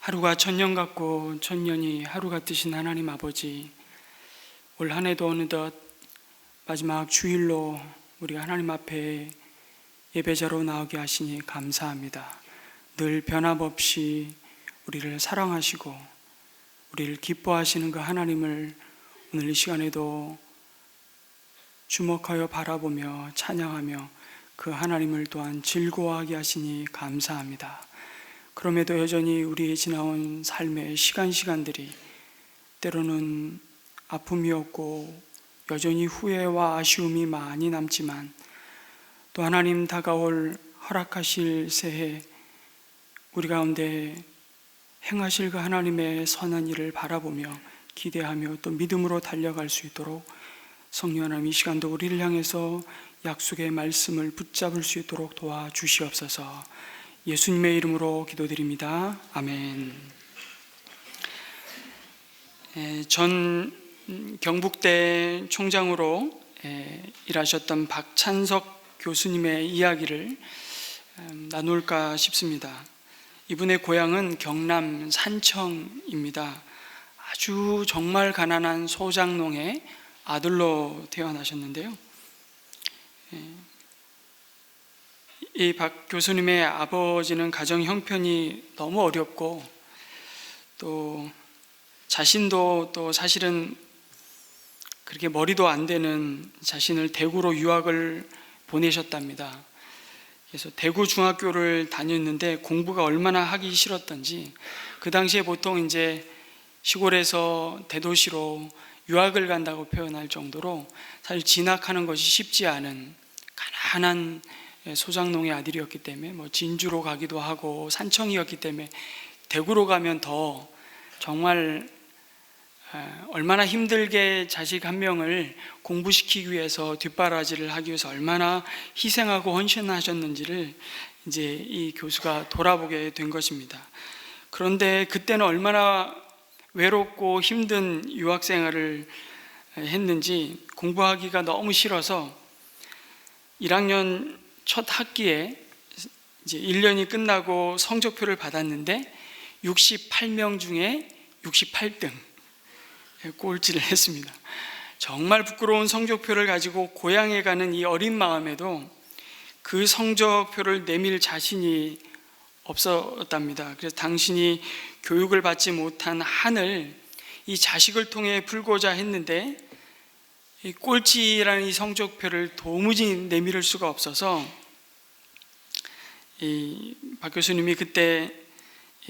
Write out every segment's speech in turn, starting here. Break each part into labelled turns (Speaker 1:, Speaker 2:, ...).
Speaker 1: 하루가 천년 같고 천년이 하루 같으신 하나님 아버지, 올 한 해도 어느덧 마지막 주일로 우리가 하나님 앞에 예배자로 나오게 하시니 감사합니다. 늘 변함없이 우리를 사랑하시고 우리를 기뻐하시는 그 하나님을 오늘 이 시간에도 주목하여 바라보며 찬양하며 그 하나님을 또한 즐거워하게 하시니 감사합니다. 그럼에도 여전히 우리의 지나온 삶의 시간들이 때로는 아픔이었고 여전히 후회와 아쉬움이 많이 남지만 또 하나님 다가올 허락하실 새해 우리 가운데 행하실 그 하나님의 선한 일을 바라보며 기대하며 또 믿음으로 달려갈 수 있도록 성령 하나님 이 시간도 우리를 향해서 약속의 말씀을 붙잡을 수 있도록 도와주시옵소서. 예수님의 이름으로 기도드립니다. 아멘. 전 경북대 총장으로 일하셨던 박찬석 교수님의 이야기를 나눌까 싶습니다. 이분의 고향은 경남 산청입니다. 아주 정말 가난한 소장농의 아들로 태어나셨는데요. 이 박 교수님의 아버지는 가정 형편이 너무 어렵고 또 자신도 또 사실은 그렇게 머리도 안 되는 자신을 대구로 유학을 보내셨답니다. 그래서 대구 중학교를 다녔는데 공부가 얼마나 하기 싫었던지 그 당시에 보통 이제 시골에서 대도시로 유학을 간다고 표현할 정도로 사실 진학하는 것이 쉽지 않은 가난한 소장농의 아들이었기 때문에 진주로 가기도 하고 산청이었기 때문에 대구로 가면 더 정말 얼마나 힘들게 자식 한 명을 공부시키기 위해서 뒷바라지를 하기 위해서 얼마나 희생하고 헌신하셨는지를 이제 이 교수가 돌아보게 된 것입니다. 그런데 그때는 얼마나 외롭고 힘든 유학 생활을 했는지 공부하기가 너무 싫어서 1학년 첫 학기에 이제 1년이 끝나고 성적표를 받았는데 68명 중에 68등 꼴찌를 했습니다. 정말 부끄러운 성적표를 가지고 고향에 가는 이 어린 마음에도 그 성적표를 내밀 자신이 없었답니다. 그래서 당신이 교육을 받지 못한 한을 이 자식을 통해 풀고자 했는데 이 꼴찌라는 이 성적표를 도무지 내밀을 수가 없어서 이 박 교수님이 그때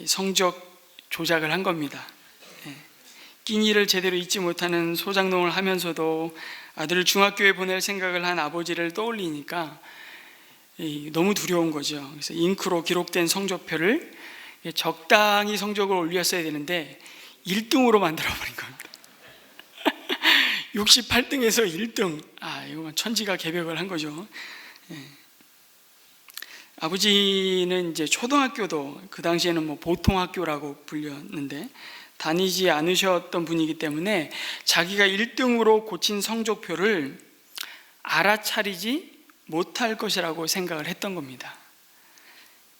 Speaker 1: 성적 조작을 한 겁니다. 끼니를 제대로 잊지 못하는 소장농을 하면서도 아들을 중학교에 보낼 생각을 한 아버지를 떠올리니까 너무 두려운 거죠. 그래서 잉크로 기록된 성적표를 적당히 성적을 올렸어야 되는데 1등으로 만들어버린 겁니다. 68등에서 1등. 이거 천지가 개벽을 한 거죠. 아버지는 이제 초등학교도 그 당시에는 보통 학교라고 불렸는데 다니지 않으셨던 분이기 때문에 자기가 1등으로 고친 성적표를 알아차리지 못할 것이라고 생각을 했던 겁니다.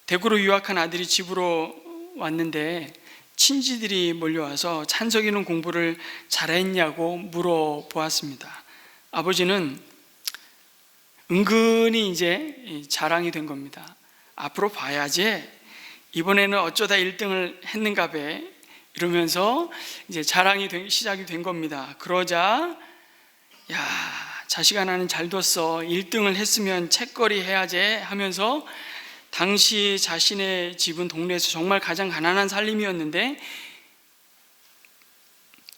Speaker 1: 대구로 유학한 아들이 집으로 왔는데 친지들이 몰려와서 찬석이는 공부를 잘했냐고 물어보았습니다. 아버지는 은근히 이제 자랑이 된 겁니다. 앞으로 봐야지. 이번에는 어쩌다 1등을 했는가 봐. 이러면서 이제 자랑이 시작이 된 겁니다. 그러자 자식아 나는 잘 뒀어. 1등을 했으면 책거리 해야지 하면서 당시 자신의 집은 동네에서 정말 가장 가난한 살림이었는데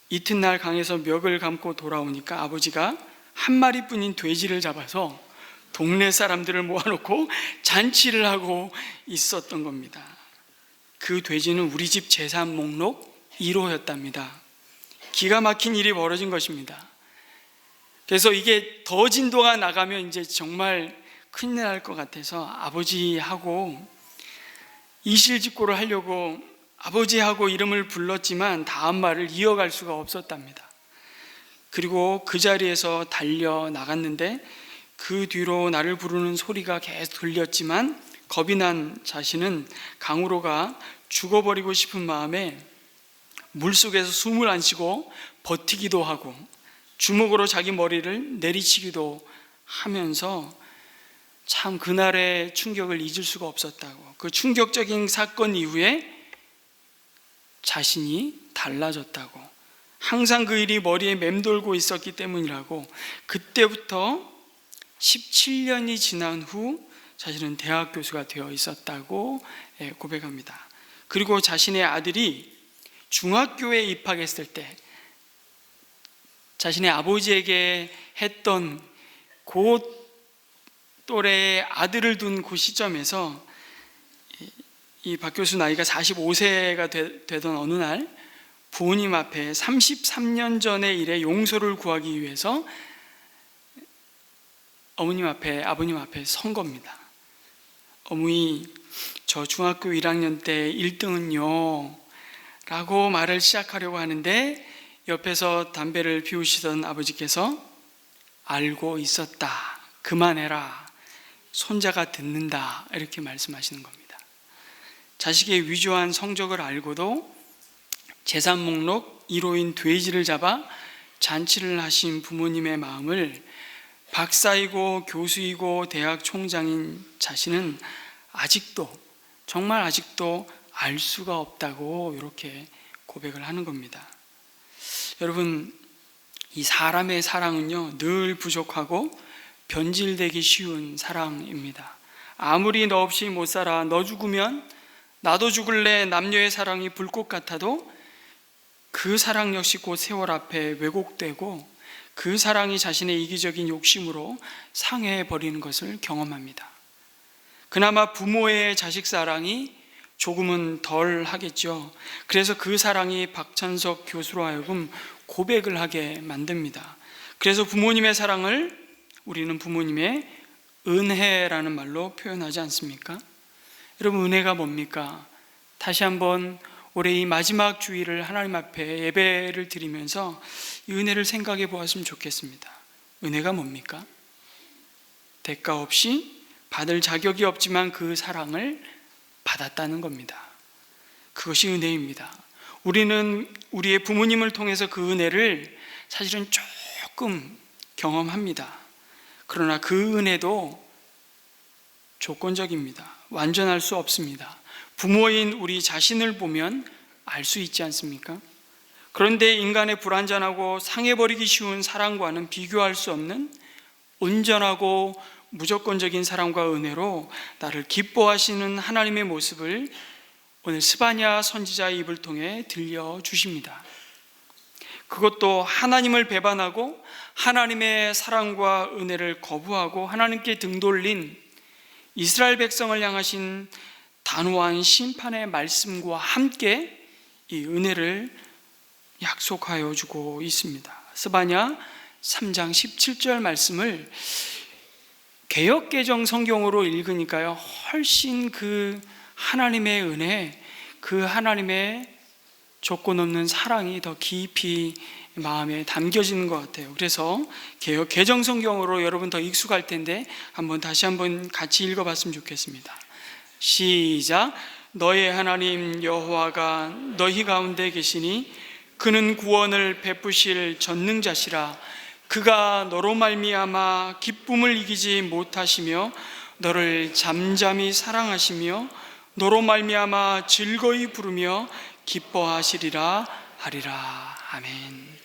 Speaker 1: 이튿날 강에서 멱을 감고 돌아오니까 아버지가 한 마리뿐인 돼지를 잡아서 동네 사람들을 모아놓고 잔치를 하고 있었던 겁니다. 그 돼지는 우리 집 재산 목록 1호였답니다. 기가 막힌 일이 벌어진 것입니다. 그래서 이게 더 진도가 나가면 이제 정말 큰일 날 것 같아서 아버지하고 이실직고를 하려고 아버지하고 이름을 불렀지만 다음 말을 이어갈 수가 없었답니다. 그리고 그 자리에서 달려 나갔는데 그 뒤로 나를 부르는 소리가 계속 들렸지만 겁이 난 자신은 강으로가 죽어버리고 싶은 마음에 물속에서 숨을 안 쉬고 버티기도 하고 주먹으로 자기 머리를 내리치기도 하면서 참 그날의 충격을 잊을 수가 없었다고. 그 충격적인 사건 이후에 자신이 달라졌다고. 항상 그 일이 머리에 맴돌고 있었기 때문이라고. 그때부터 17년이 지난 후 자신은 대학 교수가 되어 있었다고 고백합니다. 그리고 자신의 아들이 중학교에 입학했을 때 자신의 아버지에게 했던 그 또래의 아들을 둔 그 시점에서 이 박 교수 나이가 45세가 되던 어느 날 부모님 앞에 33년 전의 일에 용서를 구하기 위해서 아버님 앞에 선 겁니다. 어머니, 저 중학교 1학년 때 1등은요 라고 말을 시작하려고 하는데 옆에서 담배를 피우시던 아버지께서 알고 있었다, 그만해라, 손자가 듣는다, 이렇게 말씀하시는 겁니다. 자식의 위조한 성적을 알고도 재산 목록 1호인 돼지를 잡아 잔치를 하신 부모님의 마음을 박사이고 교수이고 대학 총장인 자신은 정말 아직도 알 수가 없다고 이렇게 고백을 하는 겁니다. 여러분, 이 사람의 사랑은요 늘 부족하고 변질되기 쉬운 사랑입니다. 아무리 너 없이 못 살아, 너 죽으면 나도 죽을래, 남녀의 사랑이 불꽃 같아도 그 사랑 역시 곧 세월 앞에 왜곡되고 그 사랑이 자신의 이기적인 욕심으로 상해버리는 것을 경험합니다. 그나마 부모의 자식 사랑이 조금은 덜 하겠죠. 그래서 그 사랑이 박찬석 교수로 하여금 고백을 하게 만듭니다. 그래서 부모님의 사랑을 우리는 부모님의 은혜라는 말로 표현하지 않습니까? 여러분, 은혜가 뭡니까? 다시 한번 올해 이 마지막 주일을 하나님 앞에 예배를 드리면서 이 은혜를 생각해 보았으면 좋겠습니다. 은혜가 뭡니까? 대가 없이 받을 자격이 없지만 그 사랑을 받았다는 겁니다. 그것이 은혜입니다. 우리는 우리의 부모님을 통해서 그 은혜를 사실은 조금 경험합니다. 그러나 그 은혜도 조건적입니다. 완전할 수 없습니다. 부모인 우리 자신을 보면 알 수 있지 않습니까? 그런데 인간의 불완전하고 상해버리기 쉬운 사랑과는 비교할 수 없는 온전하고 무조건적인 사랑과 은혜로 나를 기뻐하시는 하나님의 모습을 오늘 스바냐 선지자의 입을 통해 들려주십니다. 그것도 하나님을 배반하고 하나님의 사랑과 은혜를 거부하고 하나님께 등 돌린 이스라엘 백성을 향하신 단호한 심판의 말씀과 함께 이 은혜를 약속하여 주고 있습니다. 스바냐 3장 17절 말씀을 개역개정 성경으로 읽으니까요 훨씬 그 하나님의 은혜, 그 하나님의 조건 없는 사랑이 더 깊이 마음에 담겨지는 것 같아요. 그래서 개역 성경으로 여러분 더 익숙할 텐데 다시 한번 같이 읽어봤으면 좋겠습니다. 시작. 너의 하나님 여호와가 너희 가운데 계시니 그는 구원을 베푸실 전능자시라. 그가 너로 말미암아 기쁨을 이기지 못하시며 너를 잠잠히 사랑하시며 너로 말미암아 즐거이 부르며 기뻐하시리라 하리라. 아멘.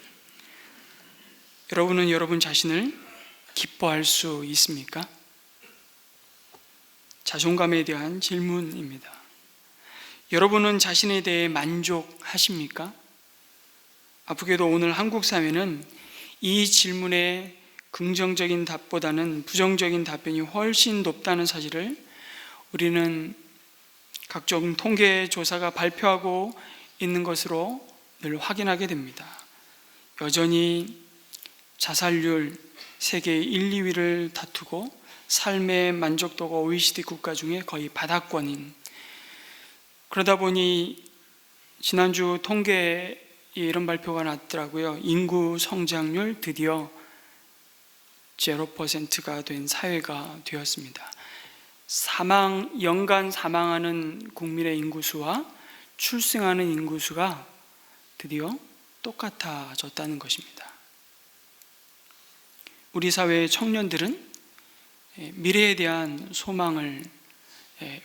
Speaker 1: 여러분은 여러분 자신을 기뻐할 수 있습니까? 자존감에 대한 질문입니다. 여러분은 자신에 대해 만족하십니까? 아프게도 오늘 한국 사회는 이 질문에 긍정적인 답보다는 부정적인 답변이 훨씬 높다는 사실을 우리는 각종 통계 조사가 발표하고 있는 것으로 늘 확인하게 됩니다. 여전히 자살률 세계 1, 2위를 다투고 삶의 만족도가 OECD 국가 중에 거의 바닥권인, 그러다 보니 지난주 통계에 이런 발표가 났더라고요. 인구 성장률 드디어 0%가 된 사회가 되었습니다. 연간 사망하는 국민의 인구수와 출생하는 인구수가 드디어 똑같아졌다는 것입니다. 우리 사회의 청년들은 미래에 대한 소망을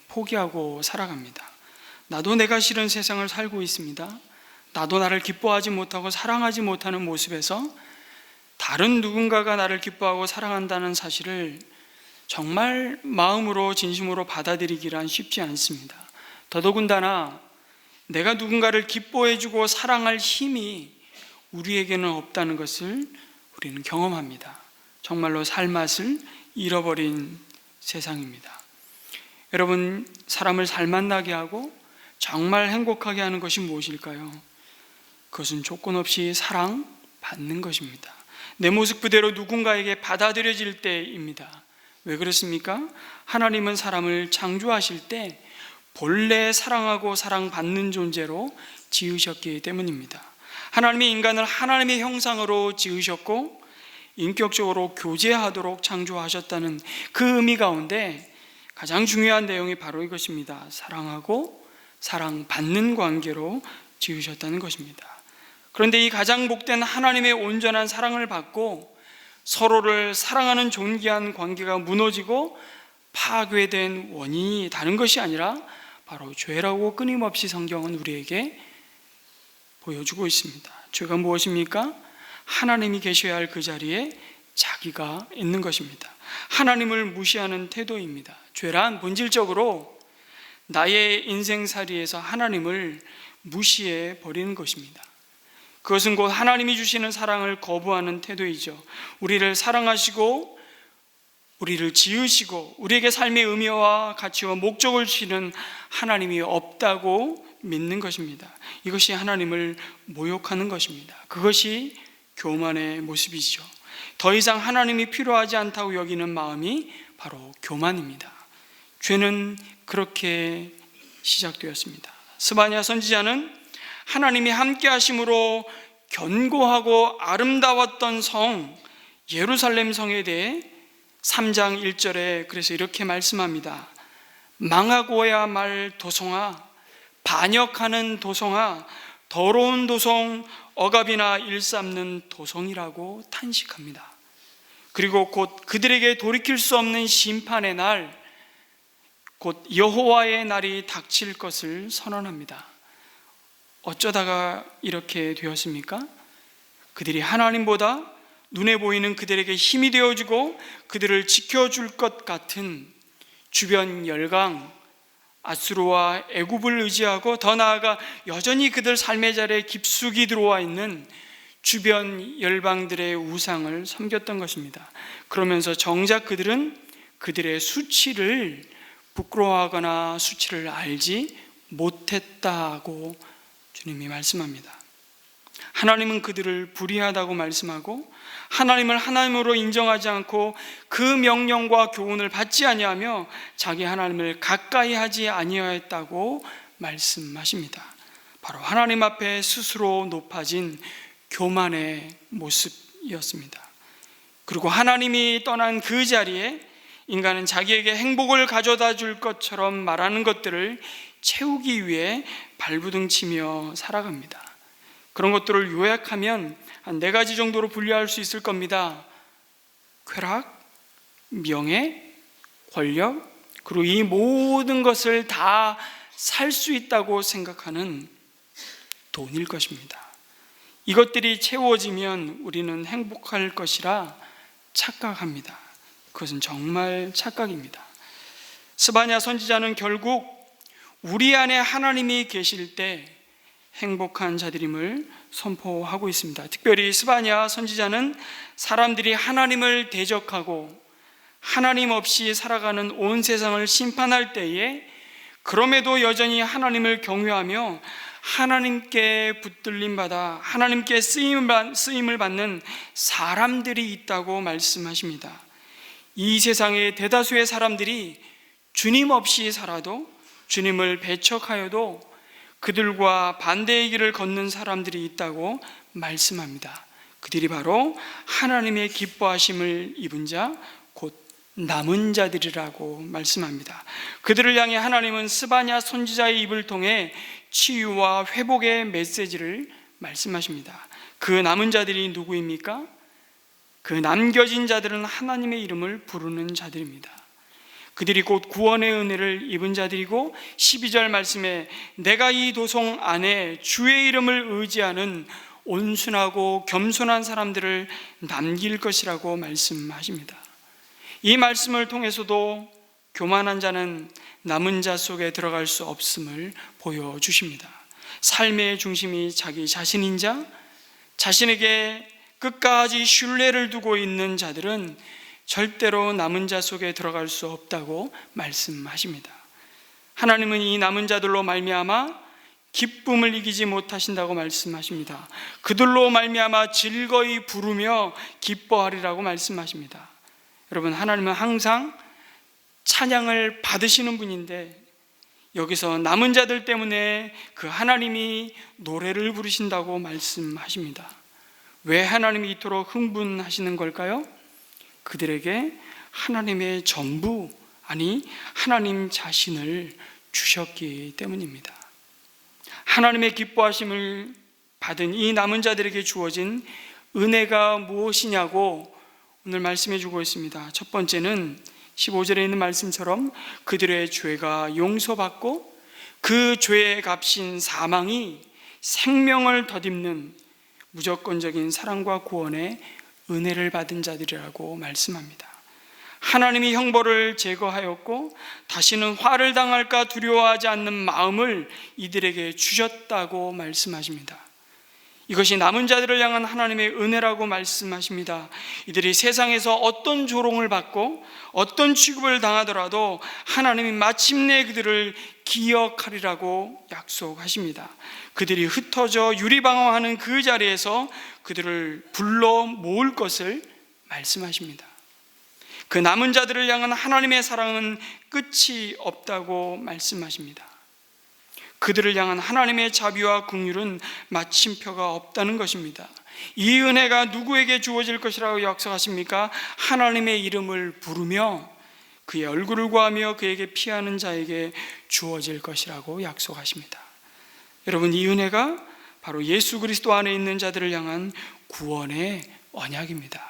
Speaker 1: 포기하고 살아갑니다. 나도 내가 싫은 세상을 살고 있습니다. 나도 나를 기뻐하지 못하고 사랑하지 못하는 모습에서 다른 누군가가 나를 기뻐하고 사랑한다는 사실을 정말 마음으로 진심으로 받아들이기란 쉽지 않습니다. 더더군다나 내가 누군가를 기뻐해주고 사랑할 힘이 우리에게는 없다는 것을 우리는 경험합니다. 정말로 살맛을 잃어버린 세상입니다. 여러분, 사람을 살맛나게 하고 정말 행복하게 하는 것이 무엇일까요? 그것은 조건 없이 사랑받는 것입니다. 내 모습 그대로 누군가에게 받아들여질 때입니다. 왜 그렇습니까? 하나님은 사람을 창조하실 때 본래 사랑하고 사랑받는 존재로 지으셨기 때문입니다. 하나님이 인간을 하나님의 형상으로 지으셨고 인격적으로 교제하도록 창조하셨다는 그 의미 가운데 가장 중요한 내용이 바로 이것입니다. 사랑하고 사랑받는 관계로 지으셨다는 것입니다. 그런데 이 가장 복된 하나님의 온전한 사랑을 받고 서로를 사랑하는 존귀한 관계가 무너지고 파괴된 원인이 다른 것이 아니라 바로 죄라고 끊임없이 성경은 우리에게 보여주고 있습니다. 죄가 무엇입니까? 하나님이 계셔야 할 그 자리에 자기가 있는 것입니다. 하나님을 무시하는 태도입니다. 죄란 본질적으로 나의 인생살이에서 하나님을 무시해 버리는 것입니다. 그것은 곧 하나님이 주시는 사랑을 거부하는 태도이죠. 우리를 사랑하시고 우리를 지으시고 우리에게 삶의 의미와 가치와 목적을 주시는 하나님이 없다고 믿는 것입니다. 이것이 하나님을 모욕하는 것입니다. 그것이 교만의 모습이죠. 더 이상 하나님이 필요하지 않다고 여기는 마음이 바로 교만입니다. 죄는 그렇게 시작되었습니다. 스바냐 선지자는 하나님이 함께 하심으로 견고하고 아름다웠던 성 예루살렘 성에 대해 3장 1절에 그래서 이렇게 말씀합니다. 망하고야 말 도성아, 반역하는 도성아, 더러운 도성, 억압이나 일삼는 도성이라고 탄식합니다. 그리고 곧 그들에게 돌이킬 수 없는 심판의 날, 곧 여호와의 날이 닥칠 것을 선언합니다. 어쩌다가 이렇게 되었습니까? 그들이 하나님보다 눈에 보이는 그들에게 힘이 되어주고 그들을 지켜줄 것 같은 주변 열강, 아수르와 애굽을 의지하고 더 나아가 여전히 그들 삶의 자리에 깊숙이 들어와 있는 주변 열방들의 우상을 섬겼던 것입니다. 그러면서 정작 그들은 그들의 수치를 부끄러워하거나 수치를 알지 못했다고 주님이 말씀합니다. 하나님은 그들을 불의하다고 말씀하고 하나님을 하나님으로 인정하지 않고 그 명령과 교훈을 받지 아니하며 자기 하나님을 가까이 하지 아니하였다고 말씀하십니다. 바로 하나님 앞에 스스로 높아진 교만의 모습이었습니다. 그리고 하나님이 떠난 그 자리에 인간은 자기에게 행복을 가져다 줄 것처럼 말하는 것들을 채우기 위해 발부둥치며 살아갑니다. 그런 것들을 요약하면 한 4가지 정도로 분류할 수 있을 겁니다. 쾌락, 명예, 권력, 그리고 이 모든 것을 다 살 수 있다고 생각하는 돈일 것입니다. 이것들이 채워지면 우리는 행복할 것이라 착각합니다. 그것은 정말 착각입니다. 스바냐 선지자는 결국 우리 안에 하나님이 계실 때 행복한 자들임을 선포하고 있습니다. 특별히 스바냐 선지자는 사람들이 하나님을 대적하고 하나님 없이 살아가는 온 세상을 심판할 때에 그럼에도 여전히 하나님을 경외하며 하나님께 붙들림 받아 하나님께 쓰임을 받는 사람들이 있다고 말씀하십니다. 이 세상의 대다수의 사람들이 주님 없이 살아도 주님을 배척하여도 그들과 반대의 길을 걷는 사람들이 있다고 말씀합니다. 그들이 바로 하나님의 기뻐하심을 입은 자, 곧 남은 자들이라고 말씀합니다. 그들을 향해 하나님은 스바냐 선지자의 입을 통해 치유와 회복의 메시지를 말씀하십니다. 그 남은 자들이 누구입니까? 그 남겨진 자들은 하나님의 이름을 부르는 자들입니다. 그들이 곧 구원의 은혜를 입은 자들이고, 12절 말씀에 내가 이 도성 안에 주의 이름을 의지하는 온순하고 겸손한 사람들을 남길 것이라고 말씀하십니다. 이 말씀을 통해서도 교만한 자는 남은 자 속에 들어갈 수 없음을 보여주십니다. 삶의 중심이 자기 자신인 자, 자신에게 끝까지 신뢰를 두고 있는 자들은 절대로 남은 자 속에 들어갈 수 없다고 말씀하십니다. 하나님은 이 남은 자들로 말미암아 기쁨을 이기지 못하신다고 말씀하십니다. 그들로 말미암아 즐거이 부르며 기뻐하리라고 말씀하십니다. 여러분, 하나님은 항상 찬양을 받으시는 분인데, 여기서 남은 자들 때문에 그 하나님이 노래를 부르신다고 말씀하십니다. 왜 하나님이 이토록 흥분하시는 걸까요? 그들에게 하나님의 전부, 아니 하나님 자신을 주셨기 때문입니다. 하나님의 기뻐하심을 받은 이 남은 자들에게 주어진 은혜가 무엇이냐고 오늘 말씀해 주고 있습니다. 첫 번째는 15절에 있는 말씀처럼 그들의 죄가 용서받고 그 죄의 값인 사망이 생명을 덧입는 무조건적인 사랑과 구원의 은혜를 받은 자들이라고 말씀합니다. 하나님이 형벌을 제거하였고 다시는 화를 당할까 두려워하지 않는 마음을 이들에게 주셨다고 말씀하십니다. 이것이 남은 자들을 향한 하나님의 은혜라고 말씀하십니다. 이들이 세상에서 어떤 조롱을 받고 어떤 취급을 당하더라도 하나님이 마침내 그들을 기억하리라고 약속하십니다. 그들이 흩어져 유리방황하는 그 자리에서 그들을 불러 모을 것을 말씀하십니다. 그 남은 자들을 향한 하나님의 사랑은 끝이 없다고 말씀하십니다. 그들을 향한 하나님의 자비와 긍휼은 마침표가 없다는 것입니다. 이 은혜가 누구에게 주어질 것이라고 약속하십니까? 하나님의 이름을 부르며 그의 얼굴을 구하며 그에게 피하는 자에게 주어질 것이라고 약속하십니다. 여러분, 이 은혜가 바로 예수 그리스도 안에 있는 자들을 향한 구원의 언약입니다.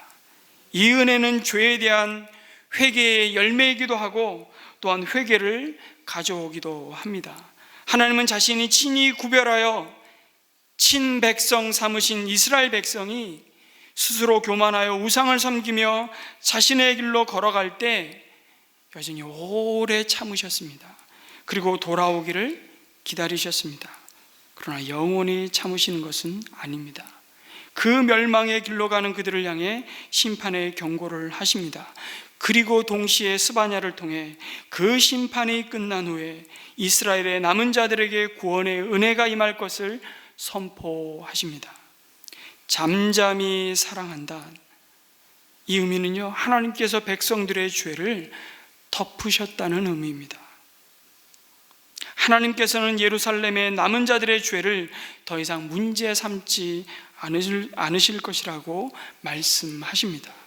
Speaker 1: 이 은혜는 죄에 대한 회개의 열매이기도 하고 또한 회개를 가져오기도 합니다. 하나님은 자신이 친히 구별하여 친백성 삼으신 이스라엘 백성이 스스로 교만하여 우상을 섬기며 자신의 길로 걸어갈 때 여전히 오래 참으셨습니다. 그리고 돌아오기를 기다리셨습니다. 그러나 영원히 참으시는 것은 아닙니다. 그 멸망의 길로 가는 그들을 향해 심판의 경고를 하십니다. 그리고 동시에 스바냐를 통해 그 심판이 끝난 후에 이스라엘의 남은 자들에게 구원의 은혜가 임할 것을 선포하십니다. 잠잠히 사랑한다. 이 의미는요, 하나님께서 백성들의 죄를 덮으셨다는 의미입니다. 하나님께서는 예루살렘의 남은 자들의 죄를 더 이상 문제 삼지 않으실 것이라고 말씀하십니다.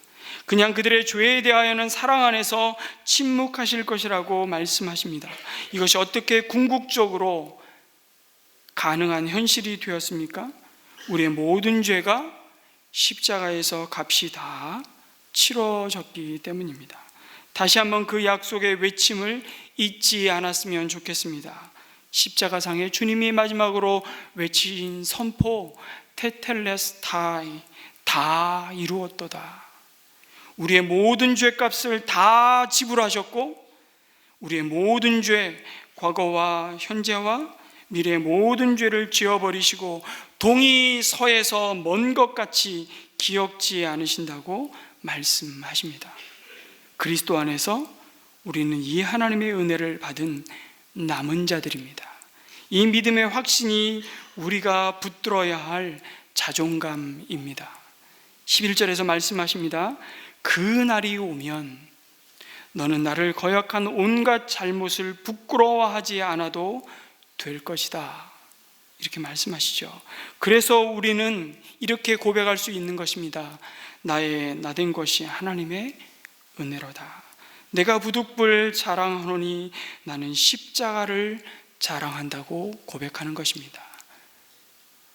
Speaker 1: 그냥 그들의 죄에 대하여는 사랑 안에서 침묵하실 것이라고 말씀하십니다. 이것이 어떻게 궁극적으로 가능한 현실이 되었습니까? 우리의 모든 죄가 십자가에서 값이 다 치러졌기 때문입니다. 다시 한번 그 약속의 외침을 잊지 않았으면 좋겠습니다. 십자가상에 주님이 마지막으로 외친 선포, 테텔레스타이, 다 이루었도다. 우리의 모든 죄값을 다 지불하셨고 우리의 모든 죄, 과거와 현재와 미래의 모든 죄를 지어버리시고 동이 서에서 먼 것 같이 기억지 않으신다고 말씀하십니다. 그리스도 안에서 우리는 이 하나님의 은혜를 받은 남은 자들입니다. 이 믿음의 확신이 우리가 붙들어야 할 자존감입니다. 11절에서 말씀하십니다. 그 날이 오면 너는 나를 거역한 온갖 잘못을 부끄러워하지 않아도 될 것이다. 이렇게 말씀하시죠. 그래서 우리는 이렇게 고백할 수 있는 것입니다. 나의 나된 것이 하나님의 은혜로다. 내가 부득불 자랑하노니 나는 십자가를 자랑한다고 고백하는 것입니다.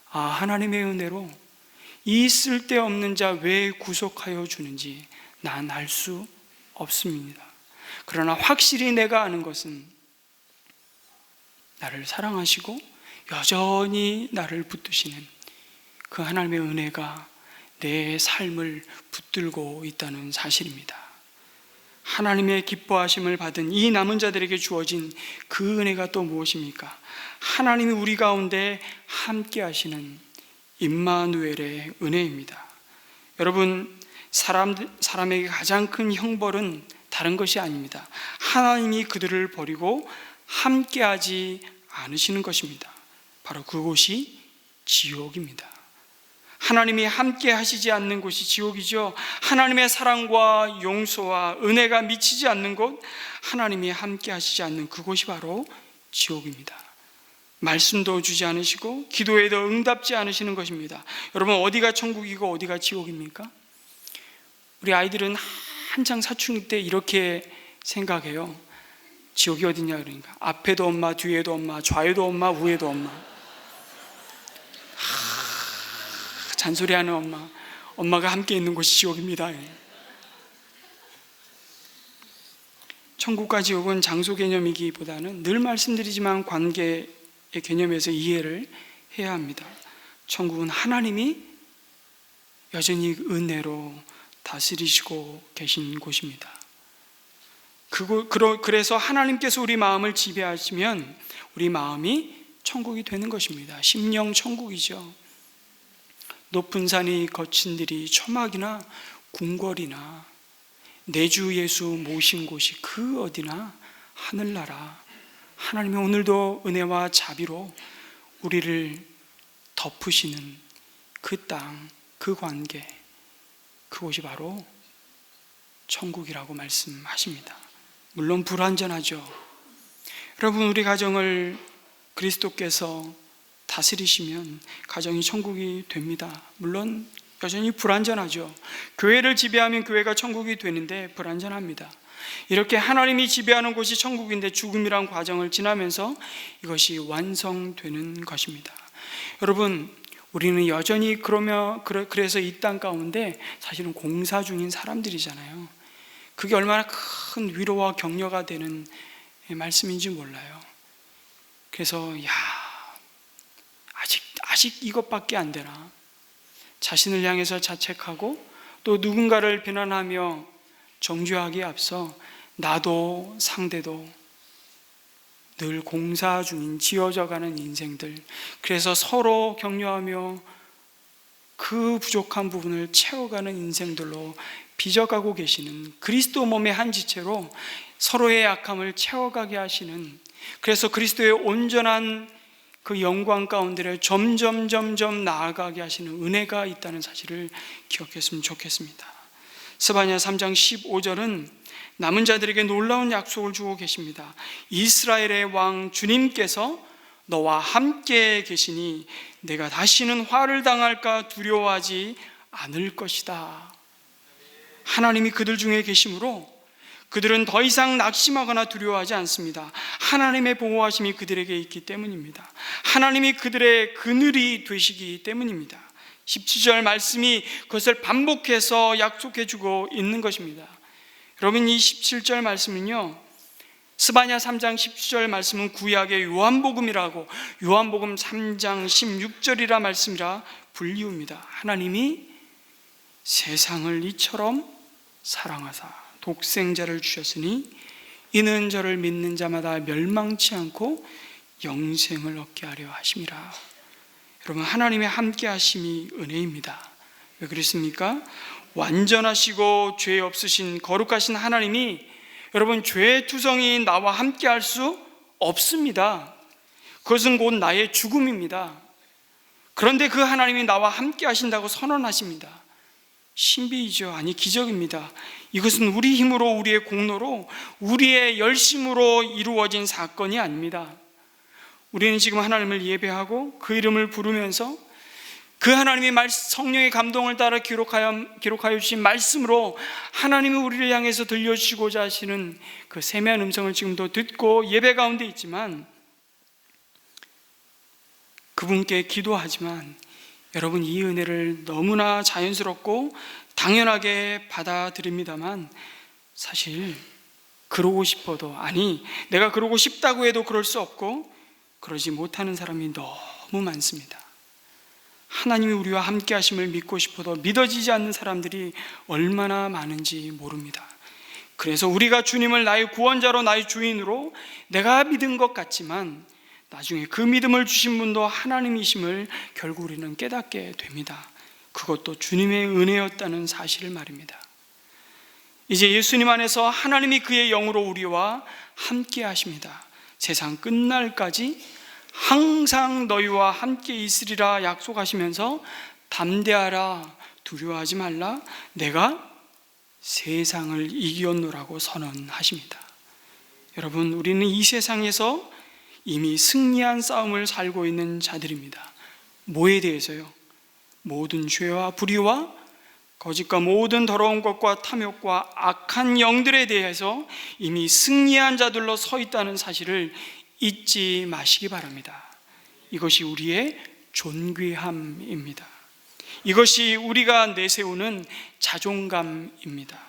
Speaker 1: 하나님의 은혜로 이 쓸데없는 자 왜 구속하여 주는지 난 알 수 없습니다. 그러나 확실히 내가 아는 것은 나를 사랑하시고 여전히 나를 붙드시는 그 하나님의 은혜가 내 삶을 붙들고 있다는 사실입니다. 하나님의 기뻐하심을 받은 이 남은 자들에게 주어진 그 은혜가 또 무엇입니까? 하나님이 우리 가운데 함께 하시는 임마누엘의 은혜입니다. 여러분, 사람에게 가장 큰 형벌은 다른 것이 아닙니다. 하나님이 그들을 버리고 함께하지 않으시는 것입니다. 바로 그곳이 지옥입니다. 하나님이 함께 하시지 않는 곳이 지옥이죠. 하나님의 사랑과 용서와 은혜가 미치지 않는 곳, 하나님이 함께 하시지 않는 그곳이 바로 지옥입니다. 말씀도 주지 않으시고 기도에도 응답지 않으시는 것입니다. 여러분, 어디가 천국이고 어디가 지옥입니까? 우리 아이들은 한창 사춘기 때 이렇게 생각해요. 지옥이 어디냐 그러니까 앞에도 엄마, 뒤에도 엄마, 좌에도 엄마, 우에도 엄마. 잔소리하는 엄마가 함께 있는 곳이 지옥입니다. 천국과 지옥은 장소 개념이기보다는 늘 말씀드리지만 관계의 개념에서 이해를 해야 합니다. 천국은 하나님이 여전히 은혜로 다스리시고 계신 곳입니다. 그래서 하나님께서 우리 마음을 지배하시면 우리 마음이 천국이 되는 것입니다. 심령 천국이죠. 높은 산이 거친 들이 초막이나 궁궐이나 내 주 예수 모신 곳이 그 어디나 하늘나라. 하나님이 오늘도 은혜와 자비로 우리를 덮으시는 그 땅, 그 관계, 그곳이 바로 천국이라고 말씀하십니다. 물론 불완전하죠. 여러분, 우리 가정을 그리스도께서 다스리시면 가정이 천국이 됩니다. 물론 여전히 불완전하죠. 교회를 지배하면 교회가 천국이 되는데 불완전합니다. 이렇게 하나님이 지배하는 곳이 천국인데 죽음이란 과정을 지나면서 이것이 완성되는 것입니다. 여러분, 우리는 여전히 그래서 이 땅 가운데 사실은 공사 중인 사람들이잖아요. 그게 얼마나 큰 위로와 격려가 되는 말씀인지 몰라요. 그래서 아직 이것밖에 안 되나? 자신을 향해서 자책하고 또 누군가를 비난하며 정죄하기에 앞서 나도 상대도 늘 공사 중인 지어져가는 인생들, 그래서 서로 격려하며 그 부족한 부분을 채워가는 인생들로 빚어가고 계시는 그리스도 몸의 한 지체로 서로의 약함을 채워가게 하시는, 그래서 그리스도의 온전한 그 영광 가운데를 점점 나아가게 하시는 은혜가 있다는 사실을 기억했으면 좋겠습니다. 스바냐 3장 15절은 남은 자들에게 놀라운 약속을 주고 계십니다. 이스라엘의 왕 주님께서 너와 함께 계시니 내가 다시는 화를 당할까 두려워하지 않을 것이다. 하나님이 그들 중에 계심으로 그들은 더 이상 낙심하거나 두려워하지 않습니다. 하나님의 보호하심이 그들에게 있기 때문입니다. 하나님이 그들의 그늘이 되시기 때문입니다. 17절 말씀이 그것을 반복해서 약속해주고 있는 것입니다. 여러분, 이 17절 말씀은요, 스바냐 3장 17절 말씀은 구약의 요한복음이라고, 요한복음 3장 16절이라 말씀이라 불리웁니다. 하나님이 세상을 이처럼 사랑하사 독생자를 주셨으니 이는 저를 믿는 자마다 멸망치 않고 영생을 얻게 하려 하심이라. 여러분, 하나님의 함께 하심이 은혜입니다. 왜 그렇습니까? 완전하시고 죄 없으신 거룩하신 하나님이 여러분 죄투성이인 나와 함께 할 수 없습니다. 그것은 곧 나의 죽음입니다. 그런데 그 하나님이 나와 함께 하신다고 선언하십니다. 신비이죠. 아니, 기적입니다. 이것은 우리 힘으로, 우리의 공로로, 우리의 열심으로 이루어진 사건이 아닙니다. 우리는 지금 하나님을 예배하고 그 이름을 부르면서 그 하나님의 성령의 감동을 따라 기록하여 주신 말씀으로 하나님이 우리를 향해서 들려주시고자 하시는 그 세미한 음성을 지금도 듣고 예배 가운데 있지만, 그분께 기도하지만 여러분, 이 은혜를 너무나 자연스럽고 당연하게 받아들입니다만, 사실 그러고 싶어도, 아니 내가 그러고 싶다고 해도 그럴 수 없고 그러지 못하는 사람이 너무 많습니다. 하나님이 우리와 함께 하심을 믿고 싶어도 믿어지지 않는 사람들이 얼마나 많은지 모릅니다. 그래서 우리가 주님을 나의 구원자로, 나의 주인으로 내가 믿은 것 같지만 나중에 그 믿음을 주신 분도 하나님이심을 결국 우리는 깨닫게 됩니다. 그것도 주님의 은혜였다는 사실을 말입니다. 이제 예수님 안에서 하나님이 그의 영으로 우리와 함께 하십니다. 세상 끝날까지 항상 너희와 함께 있으리라 약속하시면서 담대하라, 두려워하지 말라, 내가 세상을 이겼노라고 선언하십니다. 여러분, 우리는 이 세상에서 이미 승리한 싸움을 살고 있는 자들입니다. 뭐에 대해서요? 모든 죄와 불의와 거짓과 모든 더러운 것과 탐욕과 악한 영들에 대해서 이미 승리한 자들로 서 있다는 사실을 잊지 마시기 바랍니다. 이것이 우리의 존귀함입니다. 이것이 우리가 내세우는 자존감입니다.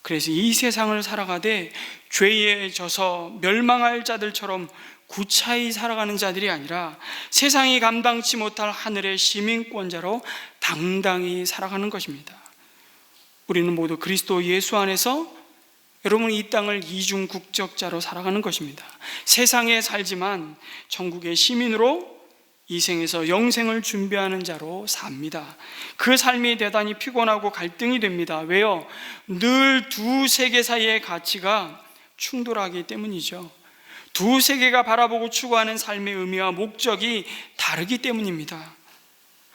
Speaker 1: 그래서 이 세상을 살아가되 죄에 져서 멸망할 자들처럼 구차히 살아가는 자들이 아니라 세상이 감당치 못할 하늘의 시민권자로 당당히 살아가는 것입니다. 우리는 모두 그리스도 예수 안에서 여러분, 이 땅을 이중 국적자로 살아가는 것입니다. 세상에 살지만 천국의 시민으로 이 생에서 영생을 준비하는 자로 삽니다. 그 삶이 대단히 피곤하고 갈등이 됩니다. 왜요? 늘 두 세계 사이의 가치가 충돌하기 때문이죠. 두 세계가 바라보고 추구하는 삶의 의미와 목적이 다르기 때문입니다.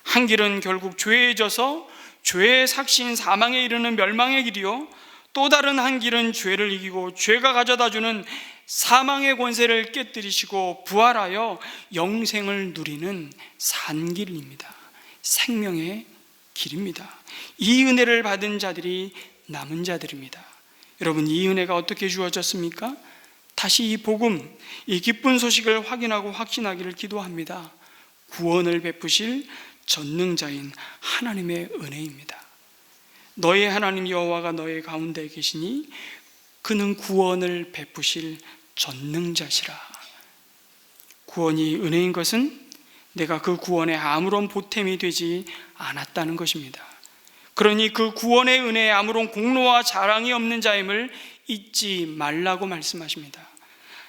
Speaker 1: 한 길은 결국 죄에 져서 죄의 삭신 사망에 이르는 멸망의 길이요, 또 다른 한 길은 죄를 이기고 죄가 가져다주는 사망의 권세를 깨뜨리시고 부활하여 영생을 누리는 산길입니다. 생명의 길입니다. 이 은혜를 받은 자들이 남은 자들입니다. 여러분, 이 은혜가 어떻게 주어졌습니까? 다시 이 복음, 이 기쁜 소식을 확인하고 확신하기를 기도합니다. 구원을 베푸실 전능자인 하나님의 은혜입니다. 너의 하나님 여호와가 너의 가운데 계시니 그는 구원을 베푸실 전능자시라. 구원이 은혜인 것은 내가 그 구원에 아무런 보탬이 되지 않았다는 것입니다. 그러니 그 구원의 은혜에 아무런 공로와 자랑이 없는 자임을 잊지 말라고 말씀하십니다.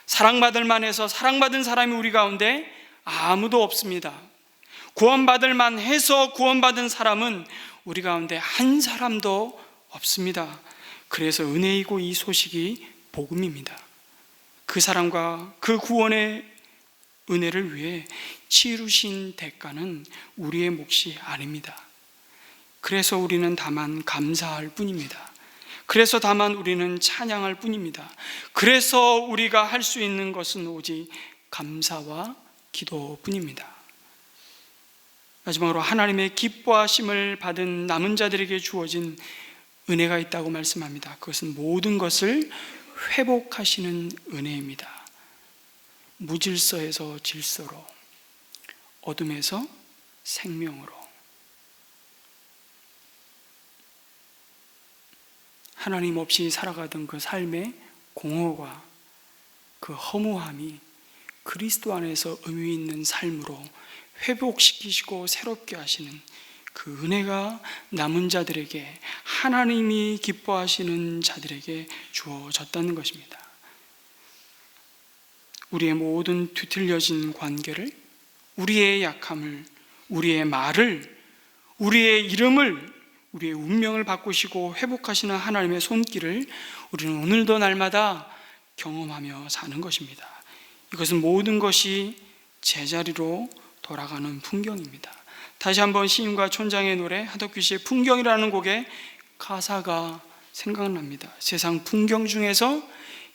Speaker 1: 사랑받을 만해서 사랑받은 사람이 우리 가운데 아무도 없습니다. 구원받을 만해서 구원받은 사람은 우리 가운데 한 사람도 없습니다. 그래서 은혜이고 이 소식이 복음입니다. 그 사람과 그 구원의 은혜를 위해 치르신 대가는 우리의 몫이 아닙니다. 그래서 우리는 다만 감사할 뿐입니다. 그래서 다만 우리는 찬양할 뿐입니다. 그래서 우리가 할 수 있는 것은 오직 감사와 기도뿐입니다. 마지막으로 하나님의 기뻐하심을 받은 남은 자들에게 주어진 은혜가 있다고 말씀합니다. 그것은 모든 것을 회복하시는 은혜입니다. 무질서에서 질서로, 어둠에서 생명으로, 하나님 없이 살아가던 그 삶의 공허가, 그 허무함이 그리스도 안에서 의미 있는 삶으로 회복시키시고 새롭게 하시는 그 은혜가 남은 자들에게, 하나님이 기뻐하시는 자들에게 주어졌다는 것입니다. 우리의 모든 뒤틀려진 관계를, 우리의 약함을, 우리의 말을, 우리의 이름을, 우리의 운명을 바꾸시고 회복하시는 하나님의 손길을 우리는 오늘도 날마다 경험하며 사는 것입니다. 이것은 모든 것이 제자리로 돌아가는 풍경입니다. 다시 한번 시인과 촌장의 노래 하덕규 씨의 풍경이라는 곡의 가사가 생각납니다. 세상 풍경 중에서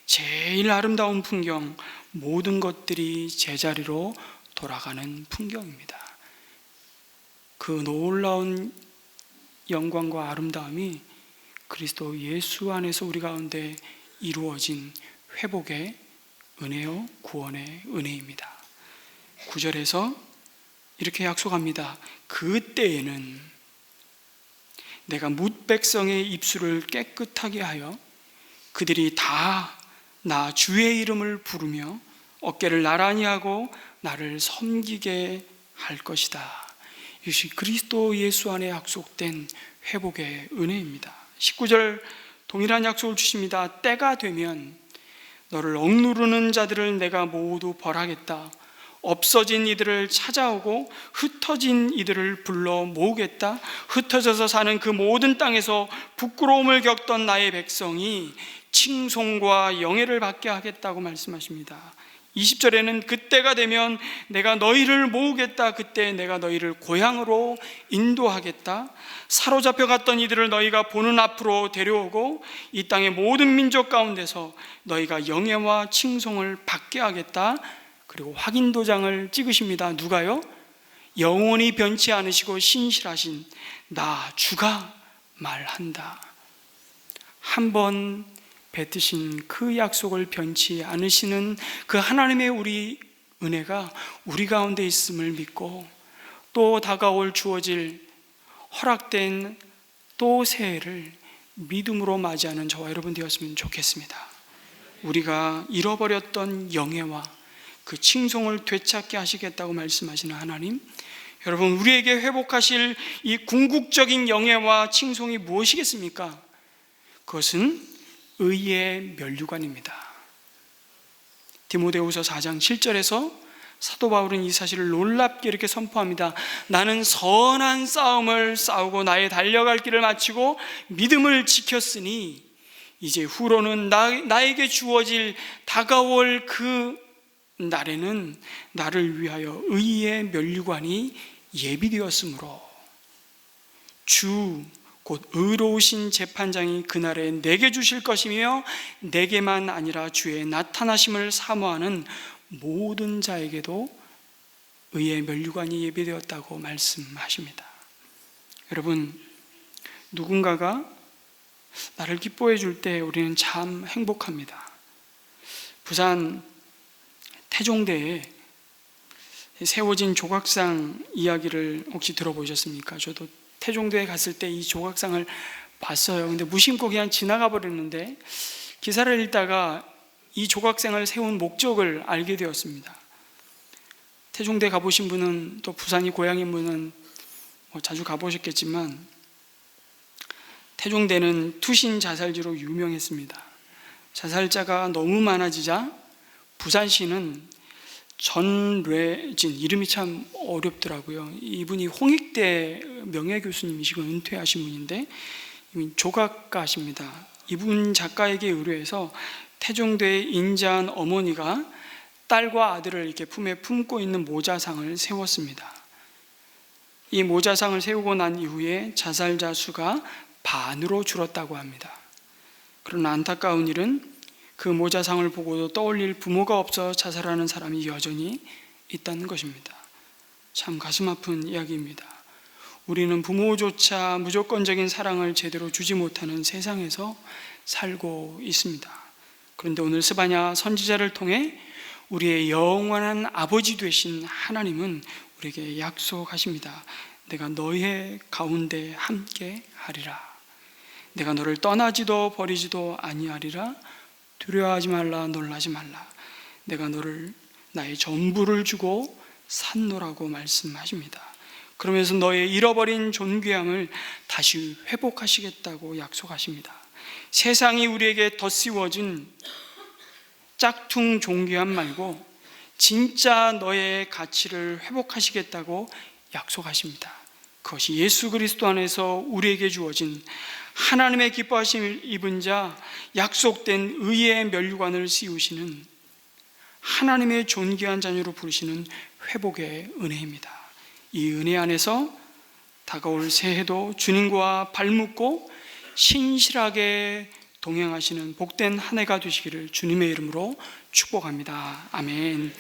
Speaker 1: 제일 아름다운 풍경, 모든 것들이 제자리로 돌아가는 풍경입니다. 그 놀라운 영광과 아름다움이 그리스도 예수 안에서 우리 가운데 이루어진 회복의 은혜요 구원의 은혜입니다. 9절에서 이렇게 약속합니다. 그때에는 내가 뭇 백성의 입술을 깨끗하게 하여 그들이 다 나 주의 이름을 부르며 어깨를 나란히 하고 나를 섬기게 할 것이다. 이것이 그리스도 예수 안에 약속된 회복의 은혜입니다. 19절 동일한 약속을 주십니다. 때가 되면 너를 억누르는 자들을 내가 모두 벌하겠다. 없어진 이들을 찾아오고 흩어진 이들을 불러 모으겠다. 흩어져서 사는 그 모든 땅에서 부끄러움을 겪던 나의 백성이 칭송과 영예를 받게 하겠다고 말씀하십니다. 20절에는 그때가 되면 내가 너희를 모으겠다. 그때 내가 너희를 고향으로 인도하겠다. 사로잡혀 갔던 이들을 너희가 보는 앞으로 데려오고 이 땅의 모든 민족 가운데서 너희가 영예와 칭송을 받게 하겠다. 그리고 확인 도장을 찍으십니다. 누가요? 영원히 변치 않으시고 신실하신 나 주가 말한다. 한번 뱉으신 그 약속을 변치 않으시는 그 하나님의 우리 은혜가 우리 가운데 있음을 믿고 또 다가올 주어질 허락된 또 새해를 믿음으로 맞이하는 저와 여러분 되었으면 좋겠습니다. 우리가 잃어버렸던 영예와 그 칭송을 되찾게 하시겠다고 말씀하시는 하나님, 여러분 우리에게 회복하실 이 궁극적인 영예와 칭송이 무엇이겠습니까? 그것은 의의 면류관입니다. 디모데후서 4장 7절에서 사도 바울은 이 사실을 놀랍게 이렇게 선포합니다. 나는 선한 싸움을 싸우고 나의 달려갈 길을 마치고 믿음을 지켰으니 이제 후로는 나에게 주어질 다가올 그 날에는 나를 위하여 의의 면류관이 예비되었으므로 주 곧 의로우신 재판장이 그날에 내게 주실 것이며 내게만 아니라 주의 나타나심을 사모하는 모든 자에게도 의의 면류관이 예비되었다고 말씀하십니다. 여러분, 누군가가 나를 기뻐해 줄 때 우리는 참 행복합니다. 부산 태종대에 세워진 조각상 이야기를 혹시 들어보셨습니까? 저도 태종대에 갔을 때 이 조각상을 봤어요. 근데 무심코 그냥 지나가 버렸는데 기사를 읽다가 이 조각상을 세운 목적을 알게 되었습니다. 태종대 가보신 분은 또 부산이 고향인 분은 자주 가보셨겠지만 태종대는 투신 자살지로 유명했습니다. 자살자가 너무 많아지자 부산시는 전뢰진, 이름이 참 어렵더라고요. 이분이 홍익대 명예교수님이시고 은퇴하신 분인데 조각가십니다. 이분 작가에게 의뢰해서 태종대에 인자한 어머니가 딸과 아들을 이렇게 품에 품고 있는 모자상을 세웠습니다. 이 모자상을 세우고 난 이후에 자살자 수가 반으로 줄었다고 합니다. 그러나 안타까운 일은 그 모자상을 보고도 떠올릴 부모가 없어 자살하는 사람이 여전히 있다는 것입니다. 참 가슴 아픈 이야기입니다. 우리는 부모조차 무조건적인 사랑을 제대로 주지 못하는 세상에서 살고 있습니다. 그런데 오늘 스바냐 선지자를 통해 우리의 영원한 아버지 되신 하나님은 우리에게 약속하십니다. 내가 너의 가운데 함께 하리라. 내가 너를 떠나지도 버리지도 아니하리라. 두려워하지 말라, 놀라지 말라. 내가 너를 나의 전부를 주고 산노라고 말씀하십니다. 그러면서 너의 잃어버린 존귀함을 다시 회복하시겠다고 약속하십니다. 세상이 우리에게 덧씌워진 짝퉁 존귀함 말고 진짜 너의 가치를 회복하시겠다고 약속하십니다. 그것이 예수 그리스도 안에서 우리에게 주어진 하나님의 기뻐하심을 입은 자, 약속된 의의 면류관을 씌우시는 하나님의 존귀한 자녀로 부르시는 회복의 은혜입니다. 이 은혜 안에서 다가올 새해도 주님과 발묶고 신실하게 동행하시는 복된 한 해가 되시기를 주님의 이름으로 축복합니다. 아멘.